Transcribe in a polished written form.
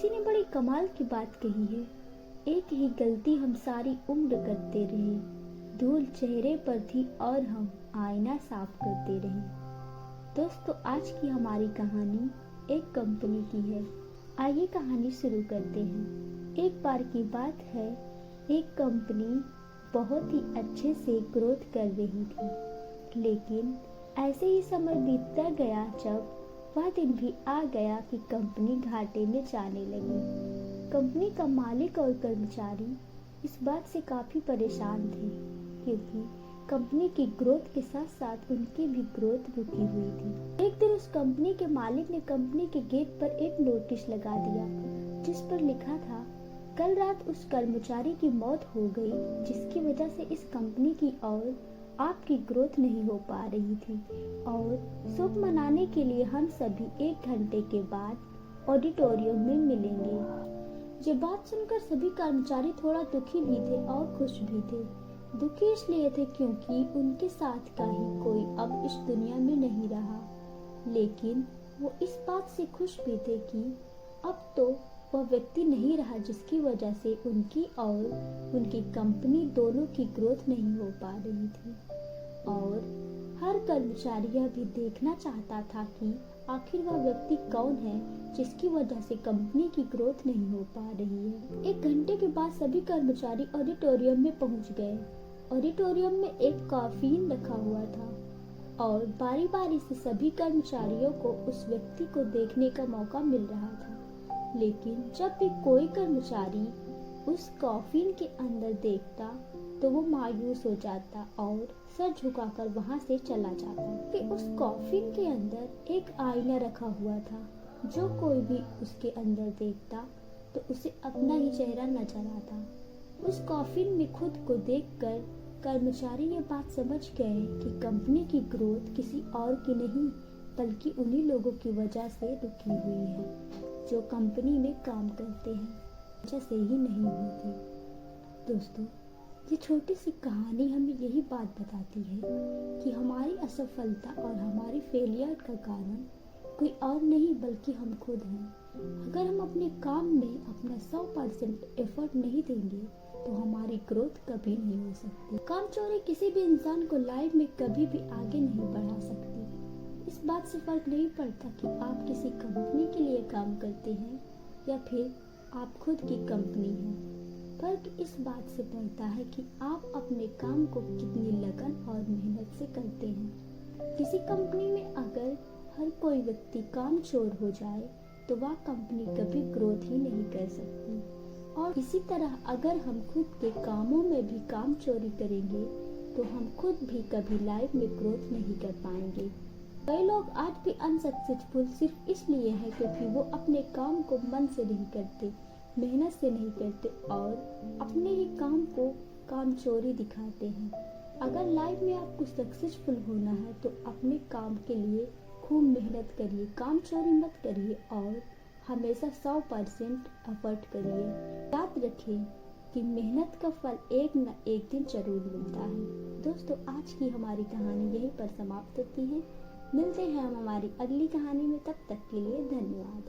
किसी ने बड़ी कमाल की बात कही है, एक ही गलती हम सारी उम्र करते रहे, धूल चेहरे पर थी और हम आईना साफ करते रहे। दोस्तों, आज की हमारी कहानी एक कंपनी की है। आइए कहानी शुरू करते हैं। एक बार की बात है, एक कंपनी बहुत ही अच्छे से ग्रोथ कर रही थी, लेकिन ऐसे ही समय बीतता गया जब वह दिन भी आ गया कि कंपनी घाटे में जाने लगी। कंपनी का मालिक और कर्मचारी इस बात से काफी परेशान थे, क्योंकि कंपनी की ग्रोथ के साथ साथ उनकी भी ग्रोथ रुकी हुई थी। एक दिन उस कंपनी के मालिक ने कंपनी के गेट पर एक नोटिस लगा दिया, जिस पर लिखा था, कल रात उस कर्मचारी की मौत हो गई, जिसकी वजह से इस कंपनी की और आपकी ग्रोथ नहीं हो पा रही थी, और शुभ मनाने के लिए हम सभी 1 घंटे के बाद ऑडिटोरियम में मिलेंगे। ये बात सुनकर सभी कर्मचारी थोड़ा दुखी भी थे और खुश भी थे। दुखी इसलिए थे क्योंकि उनके साथ का ही कोई अब इस दुनिया में नहीं रहा, लेकिन वो इस बात से खुश भी थे कि अब तो वह व्यक्ति नहीं रहा जिसकी वजह से उनकी और उनकी कंपनी दोनों की ग्रोथ नहीं हो पा रही थी। और हर कर्मचारी यह भी देखना चाहता था कि आखिर वह व्यक्ति कौन है जिसकी वजह से कंपनी की ग्रोथ नहीं हो पा रही है। 1 घंटे के बाद सभी कर्मचारी ऑडिटोरियम में पहुंच गए। ऑडिटोरियम में एक कॉफिन रखा हुआ था और बारी बारी से सभी कर्मचारियों को उस व्यक्ति को देखने का मौका मिल रहा था, लेकिन जब भी कोई कर्मचारी उस कॉफिन के अंदर देखता तो वो मायूस हो जाता और सर झुकाकर वहां से चला जाता। कि उस कॉफिन के अंदर एक आईना रखा हुआ था, जो कोई भी उसके अंदर देखता तो उसे अपना ही चेहरा नजर आता। उस कॉफिन में खुद को देखकर कर्मचारी ये बात समझ गए कि कंपनी की ग्रोथ किसी और की नहीं बल्कि उन्हीं लोगों की वजह से रुकी हुई है जो कंपनी में काम करते हैं, जैसे ही नहीं होती। दोस्तों, ये छोटी सी कहानी हमें यही बात बताती है कि हमारी असफलता और हमारी फेलियर का कारण कोई और नहीं बल्कि हम खुद हैं। अगर हम अपने काम में अपना 100% एफर्ट नहीं देंगे तो हमारी ग्रोथ कभी नहीं हो सकती। कामचोरी किसी भी इंसान को लाइफ में कभी भी आगे नहीं बढ़ा सकती। इस बात से फर्क नहीं पड़ता कि आप किसी कंपनी के लिए काम करते हैं या फिर आप खुद की कंपनी हैं। फर्क इस बात से पड़ता है कि आप अपने काम को कितनी लगन और मेहनत से करते हैं। किसी कंपनी में अगर हर कोई व्यक्ति कामचोर हो जाए तो वह कंपनी कभी ग्रोथ ही नहीं कर सकती। और इसी तरह अगर हम खुद के कामों में भी काम चोरी करेंगे तो हम खुद भी कभी लाइफ में ग्रोथ नहीं कर पाएंगे। कई लोग आज भी अनसक्सेसफुल सिर्फ इसलिए है क्योंकि वो अपने काम को मन से नहीं करते, मेहनत से नहीं करते और अपने ही काम को काम चोरी दिखाते हैं। अगर लाइफ में आपको सक्सेसफुल होना है तो अपने काम के लिए खूब मेहनत करिए, काम चोरी मत करिए और हमेशा 100% एफर्ट करिए। याद रखें कि मेहनत का फल एक न एक दिन जरूर मिलता है। दोस्तों, आज की हमारी कहानी यहीं पर समाप्त होती है। मिलते हैं हम हमारी अगली कहानी में, तब तक के लिए धन्यवाद।